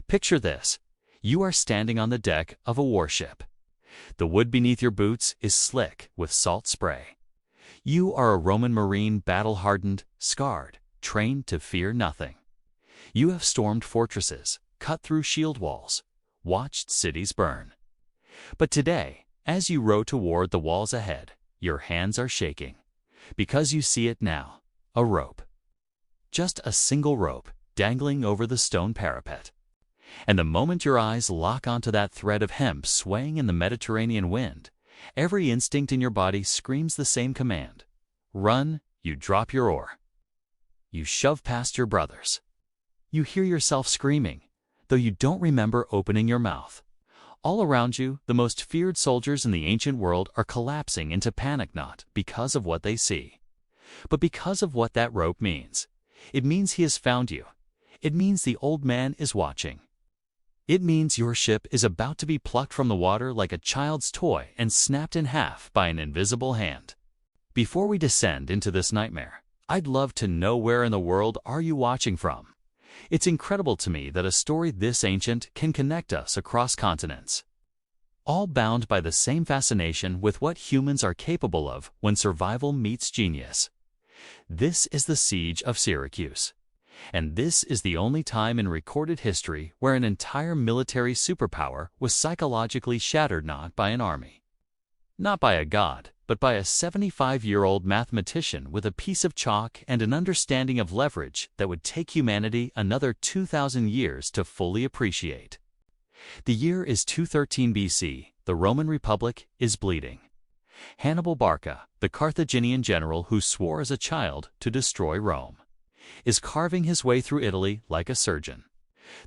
Picture this. You are standing on the deck of a warship. The wood beneath your boots is slick with salt spray. You are a Roman marine, battle-hardened, scarred, trained to fear nothing. You have stormed fortresses, cut through shield walls, watched cities burn. But today, as you row toward the walls ahead, your hands are shaking, because you see it now, a rope. Just a single rope dangling over the stone parapet. And the moment your eyes lock onto that thread of hemp swaying in the Mediterranean wind, every instinct in your body screams the same command. Run, you drop your oar. You shove past your brothers. You hear yourself screaming, though you don't remember opening your mouth. All around you, the most feared soldiers in the ancient world are collapsing into panic not because of what they see, but because of what that rope means. It means he has found you. It means the old man is watching. It means your ship is about to be plucked from the water like a child's toy and snapped in half by an invisible hand. Before we descend into this nightmare, I'd love to know where in the world are you watching from. It's incredible to me that a story this ancient can connect us across continents, all bound by the same fascination with what humans are capable of when survival meets genius. This is the Siege of Syracuse. And this is the only time in recorded history where an entire military superpower was psychologically shattered not by an army, not by a god, but by a 75-year-old mathematician with a piece of chalk and an understanding of leverage that would take humanity another 2,000 years to fully appreciate. The year is 213 BC. The Roman Republic is bleeding. Hannibal Barca, the Carthaginian general who swore as a child to destroy Rome, is carving his way through Italy like a surgeon.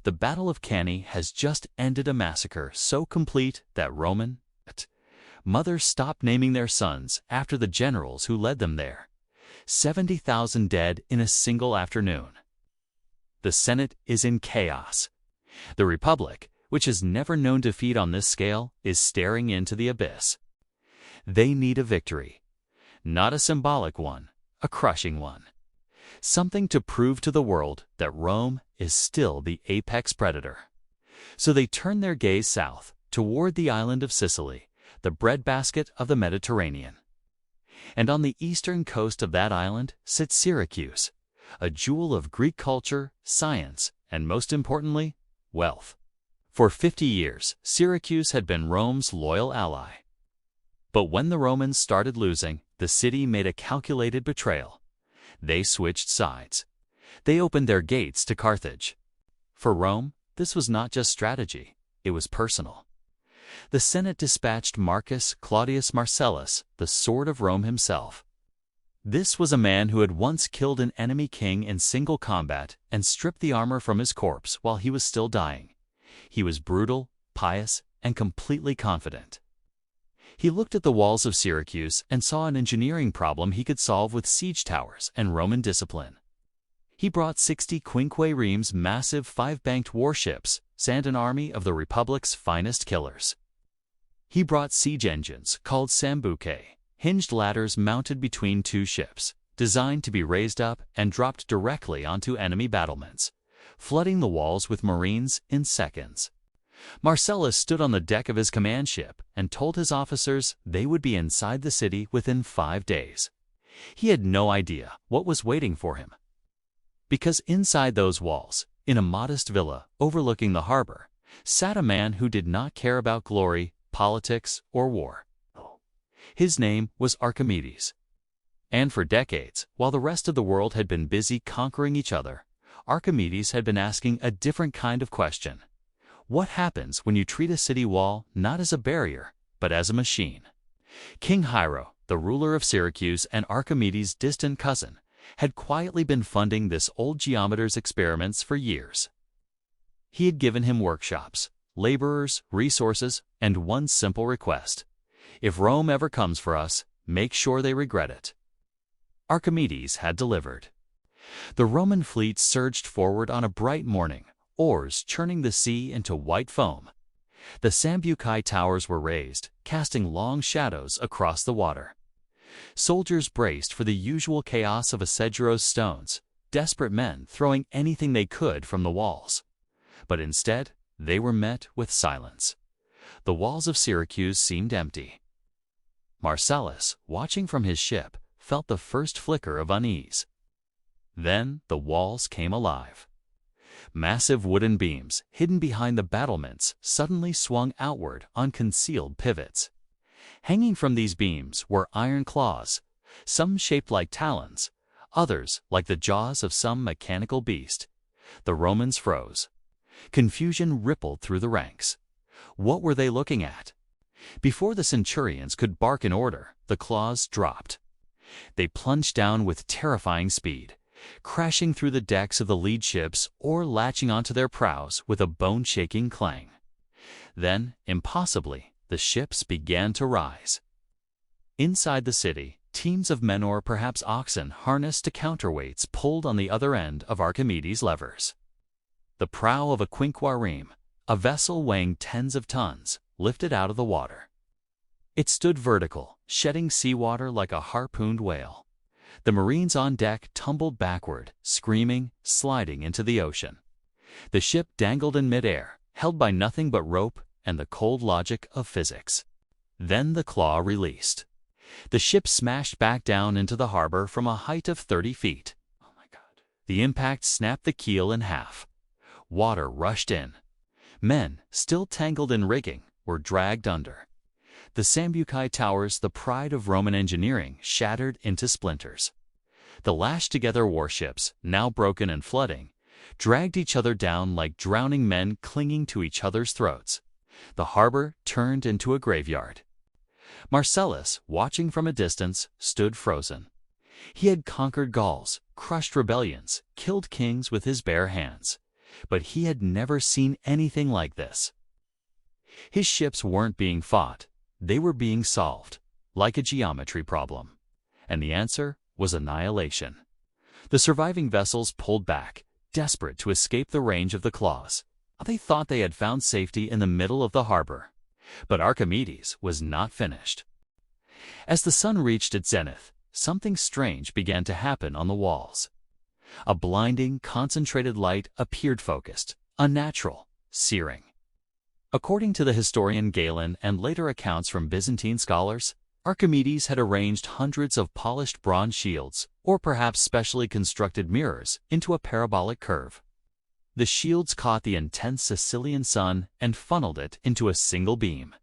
The Battle of Cannae has just ended a massacre so complete that Roman mothers stopped naming their sons after the generals who led them there. 70,000 dead in a single afternoon. The Senate is in chaos. The Republic, which has never known defeat on this scale, is staring into the abyss. They need a victory. Not a symbolic one, a crushing one. Something to prove to the world that Rome is still the apex predator. So they turn their gaze south, toward the island of Sicily, the breadbasket of the Mediterranean. And on the eastern coast of that island sits Syracuse, a jewel of Greek culture, science, and most importantly, wealth. For 50 years, Syracuse had been Rome's loyal ally. But when the Romans started losing, the city made a calculated betrayal. They switched sides. They opened their gates to Carthage. For Rome, this was not just strategy, it was personal. The Senate dispatched Marcus Claudius Marcellus, the sword of Rome himself. This was a man who had once killed an enemy king in single combat and stripped the armor from his corpse while he was still dying. He was brutal, pious, and completely confident. He looked at the walls of Syracuse and saw an engineering problem he could solve with siege towers and Roman discipline. He brought 60 quinque reams massive 5-banked warships, and an army of the Republic's finest killers. He brought siege engines called sambucae, hinged ladders mounted between two ships, designed to be raised up and dropped directly onto enemy battlements, flooding the walls with marines in seconds. Marcellus stood on the deck of his command ship and told his officers they would be inside the city within 5 days. He had no idea what was waiting for him. Because inside those walls, in a modest villa overlooking the harbor, sat a man who did not care about glory, politics, or war. His name was Archimedes. And for decades, while the rest of the world had been busy conquering each other, Archimedes had been asking a different kind of question. What happens when you treat a city wall not as a barrier, but as a machine? King Hiero, the ruler of Syracuse and Archimedes' distant cousin, had quietly been funding this old geometer's experiments for years. He had given him workshops, laborers, resources, and one simple request. If Rome ever comes for us, make sure they regret it. Archimedes had delivered. The Roman fleet surged forward on a bright morning, oars churning the sea into white foam. The sambucae towers were raised, casting long shadows across the water. Soldiers braced for the usual chaos of Acedgero's stones, desperate men throwing anything they could from the walls. But instead, they were met with silence. The walls of Syracuse seemed empty. Marcellus, watching from his ship, felt the first flicker of unease. Then the walls came alive. Massive wooden beams, hidden behind the battlements, suddenly swung outward on concealed pivots. Hanging from these beams were iron claws, some shaped like talons, others like the jaws of some mechanical beast. The Romans froze. Confusion rippled through the ranks. What were they looking at? Before the centurions could bark in order, the claws dropped. They plunged down with terrifying speed, crashing through the decks of the lead ships or latching onto their prows with a bone-shaking clang. Then, impossibly, the ships began to rise. Inside the city, teams of men or perhaps oxen harnessed to counterweights pulled on the other end of Archimedes' levers. The prow of a quinquareme, a vessel weighing tens of tons, lifted out of the water. It stood vertical, shedding seawater like a harpooned whale. The Marines on deck tumbled backward, screaming, sliding into the ocean. The ship dangled in midair, held by nothing but rope and the cold logic of physics. Then the claw released. The ship smashed back down into the harbor from a height of 30 feet. Oh my God. The impact snapped the keel in half. Water rushed in. Men, still tangled in rigging, were dragged under. The Sambucae towers, the pride of Roman engineering, shattered into splinters. The lashed-together warships, now broken and flooding, dragged each other down like drowning men clinging to each other's throats. The harbor turned into a graveyard. Marcellus, watching from a distance, stood frozen. He had conquered Gauls, crushed rebellions, killed kings with his bare hands. But he had never seen anything like this. His ships weren't being fought. They were being solved, like a geometry problem. And the answer was annihilation. The surviving vessels pulled back, desperate to escape the range of the claws. They thought they had found safety in the middle of the harbor. But Archimedes was not finished. As the sun reached its zenith, something strange began to happen on the walls. A blinding, concentrated light appeared focused, unnatural, searing. According to the historian Galen and later accounts from Byzantine scholars, Archimedes had arranged hundreds of polished bronze shields, or perhaps specially constructed mirrors, into a parabolic curve. The shields caught the intense Sicilian sun and funneled it into a single beam.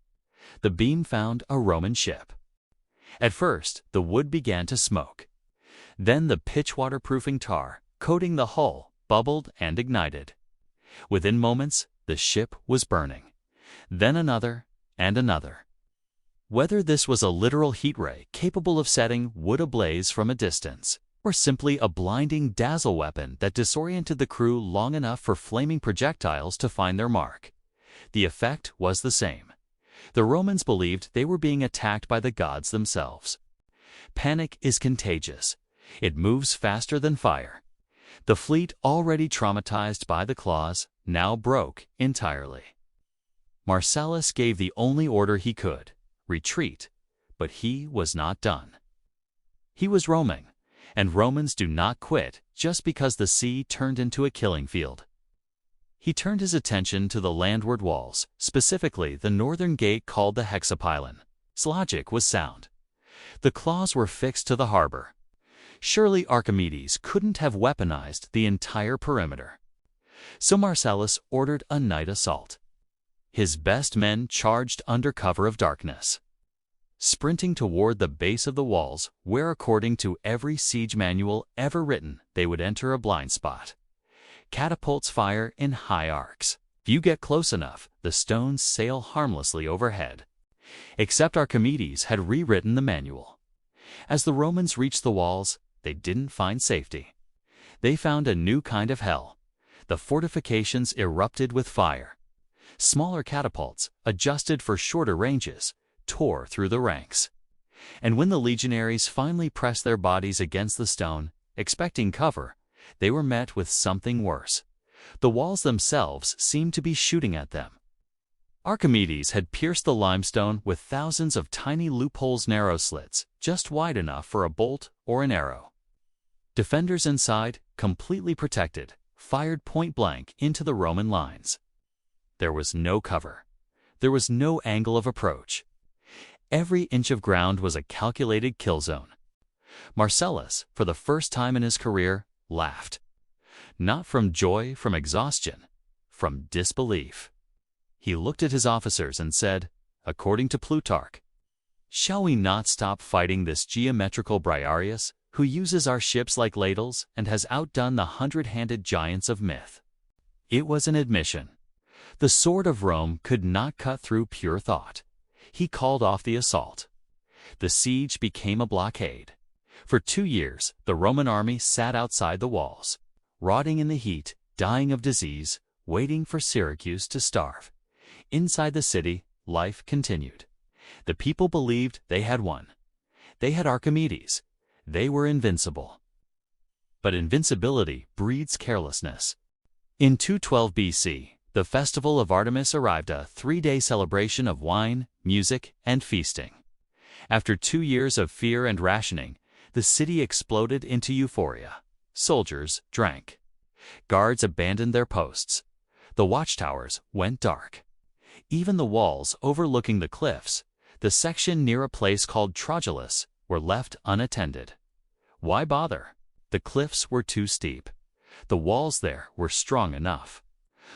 The beam found a Roman ship. At first, the wood began to smoke. Then the pitch waterproofing tar, coating the hull, bubbled and ignited. Within moments, the ship was burning. Then another and another. Whether this was a literal heat ray capable of setting wood ablaze from a distance, or simply a blinding dazzle weapon that disoriented the crew long enough for flaming projectiles to find their mark, the effect was the same. The Romans believed they were being attacked by the gods themselves. Panic is contagious. It moves faster than fire. The fleet, already traumatized by the claws, now broke entirely. Marcellus gave the only order he could: retreat, but he was not done. He was roaming, and Romans do not quit just because the sea turned into a killing field. He turned his attention to the landward walls, specifically the northern gate called the Hexapylon. His logic was sound. The claws were fixed to the harbor. Surely Archimedes couldn't have weaponized the entire perimeter. So Marcellus ordered a night assault. His best men charged under cover of darkness, sprinting toward the base of the walls where, according to every siege manual ever written, they would enter a blind spot. Catapults fire in high arcs. If you get close enough, the stones sail harmlessly overhead. Except Archimedes had rewritten the manual. As the Romans reached the walls, they didn't find safety. They found a new kind of hell. The fortifications erupted with fire. Smaller catapults, adjusted for shorter ranges, tore through the ranks. And when the legionaries finally pressed their bodies against the stone, expecting cover, they were met with something worse. The walls themselves seemed to be shooting at them. Archimedes had pierced the limestone with thousands of tiny loopholes, narrow slits, just wide enough for a bolt or an arrow. Defenders inside, completely protected, fired point-blank into the Roman lines. There was no cover. There was no angle of approach. Every inch of ground was a calculated kill zone. Marcellus, for the first time in his career, laughed. Not from joy, from exhaustion, from disbelief. He looked at his officers and said, according to Plutarch, "Shall we not stop fighting this geometrical Briareus, who uses our ships like ladles and has outdone the 100-handed giants of myth?" It was an admission. The sword of Rome could not cut through pure thought. He called off the assault. The siege became a blockade. For 2 years, the Roman army sat outside the walls, rotting in the heat, dying of disease, waiting for Syracuse to starve. Inside the city, life continued. The people believed they had won. They had Archimedes. They were invincible. But invincibility breeds carelessness. In 212 BC, the festival of Artemis arrived, a 3-day celebration of wine, music, and feasting. After 2 years of fear and rationing, the city exploded into euphoria. Soldiers drank. Guards abandoned their posts. The watchtowers went dark. Even the walls overlooking the cliffs, the section near a place called Trogelus, were left unattended. Why bother? The cliffs were too steep. The walls there were strong enough.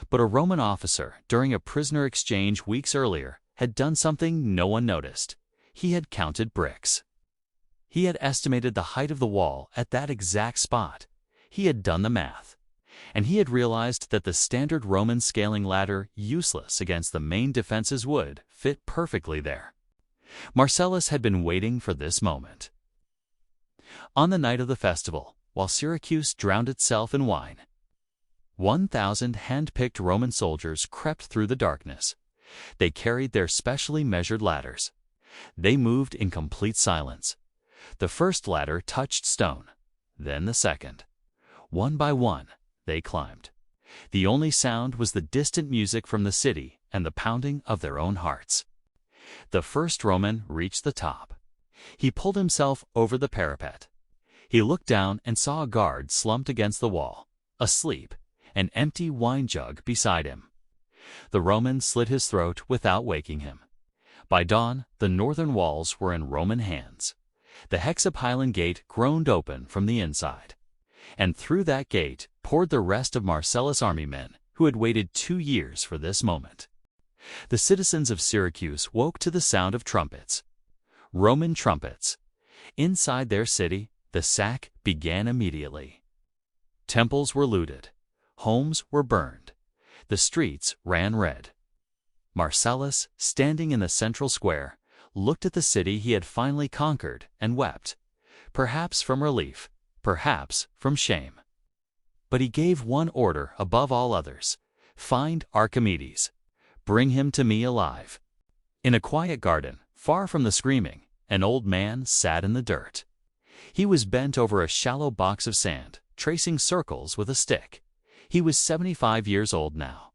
But a Roman officer, during a prisoner exchange weeks earlier, had done something no one noticed. He had counted bricks. He had estimated the height of the wall at that exact spot. He had done the math. And he had realized that the standard Roman scaling ladder, useless against the main defenses, would fit perfectly there. Marcellus had been waiting for this moment. On the night of the festival, while Syracuse drowned itself in wine, 1,000 hand-picked Roman soldiers crept through the darkness. They carried their specially measured ladders. They moved in complete silence. The first ladder touched stone, then the second. One by one, they climbed. The only sound was the distant music from the city and the pounding of their own hearts. The first Roman reached the top. He pulled himself over the parapet. He looked down and saw a guard slumped against the wall, asleep, an empty wine jug beside him. The Roman slit his throat without waking him. By dawn, the northern walls were in Roman hands. The hexapylon gate groaned open from the inside. And through that gate poured the rest of Marcellus' army men, who had waited 2 years for this moment. The citizens of Syracuse woke to the sound of trumpets. Roman trumpets. Inside their city, the sack began immediately. Temples were looted. Homes were burned. The streets ran red. Marcellus, standing in the central square, looked at the city he had finally conquered and wept, perhaps from relief, perhaps from shame. But he gave one order above all others: find Archimedes. Bring him to me alive. In a quiet garden, far from the screaming, an old man sat in the dirt. He was bent over a shallow box of sand, tracing circles with a stick. He was 75 years old now.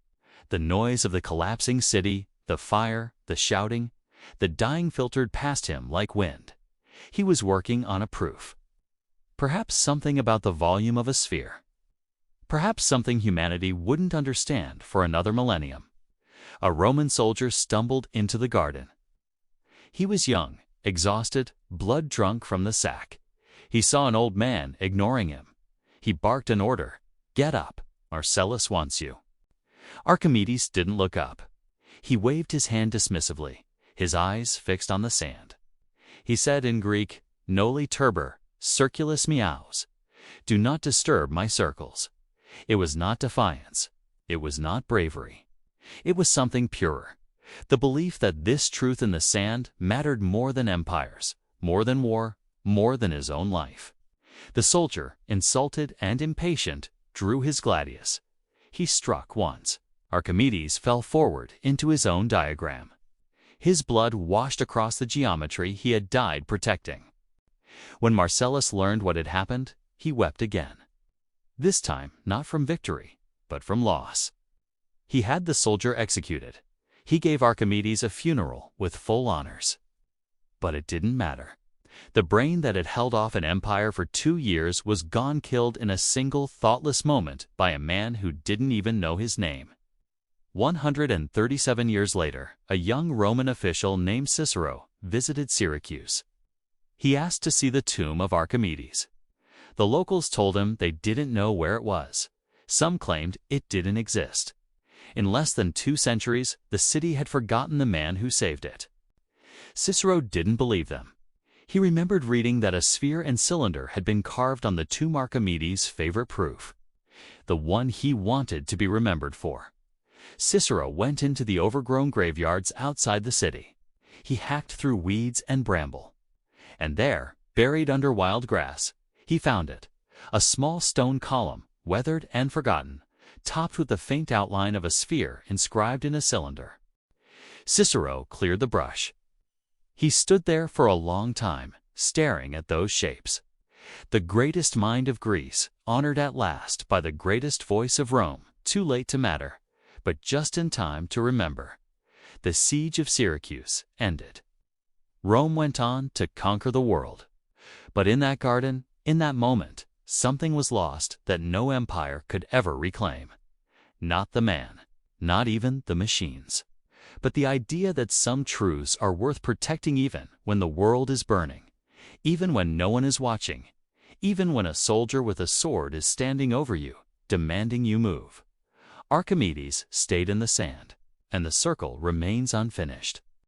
The noise of the collapsing city, the fire, the shouting, the dying filtered past him like wind. He was working on a proof. Perhaps something about the volume of a sphere. Perhaps something humanity wouldn't understand for another millennium. A Roman soldier stumbled into the garden. He was young, exhausted, blood-drunk from the sack. He saw an old man ignoring him. He barked an order: "Get up, Marcellus wants you." Archimedes didn't look up. He waved his hand dismissively, his eyes fixed on the sand. He said in Greek, "Noli turber, circulus meaus." Do not disturb my circles. It was not defiance. It was not bravery. It was something purer. The belief that this truth in the sand mattered more than empires, more than war, more than his own life. The soldier, insulted and impatient, drew his gladius. He struck once. Archimedes fell forward into his own diagram. His blood washed across the geometry he had died protecting. When Marcellus learned what had happened, he wept again. This time not from victory, but from loss. He had the soldier executed. He gave Archimedes a funeral with full honors. But it didn't matter. The brain that had held off an empire for 2 years was gone, killed in a single thoughtless moment by a man who didn't even know his name. 137 years later, a young Roman official named Cicero visited Syracuse. He asked to see the tomb of Archimedes. The locals told him they didn't know where it was. Some claimed it didn't exist. In less than 2 centuries, the city had forgotten the man who saved it. Cicero didn't believe them. He remembered reading that a sphere and cylinder had been carved on the tomb, Archimedes' favorite proof, the one he wanted to be remembered for. Cicero went into the overgrown graveyards outside the city. He hacked through weeds and bramble. And there, buried under wild grass, he found it, a small stone column, weathered and forgotten, topped with the faint outline of a sphere inscribed in a cylinder. Cicero cleared the brush. He stood there for a long time, staring at those shapes. The greatest mind of Greece, honored at last by the greatest voice of Rome, too late to matter, but just in time to remember. The Siege of Syracuse ended. Rome went on to conquer the world. But in that garden, in that moment, something was lost that no empire could ever reclaim. Not the man, not even the machines, but the idea that some truths are worth protecting even when the world is burning, even when no one is watching, even when a soldier with a sword is standing over you, demanding you move. Archimedes stayed in the sand, and the circle remains unfinished.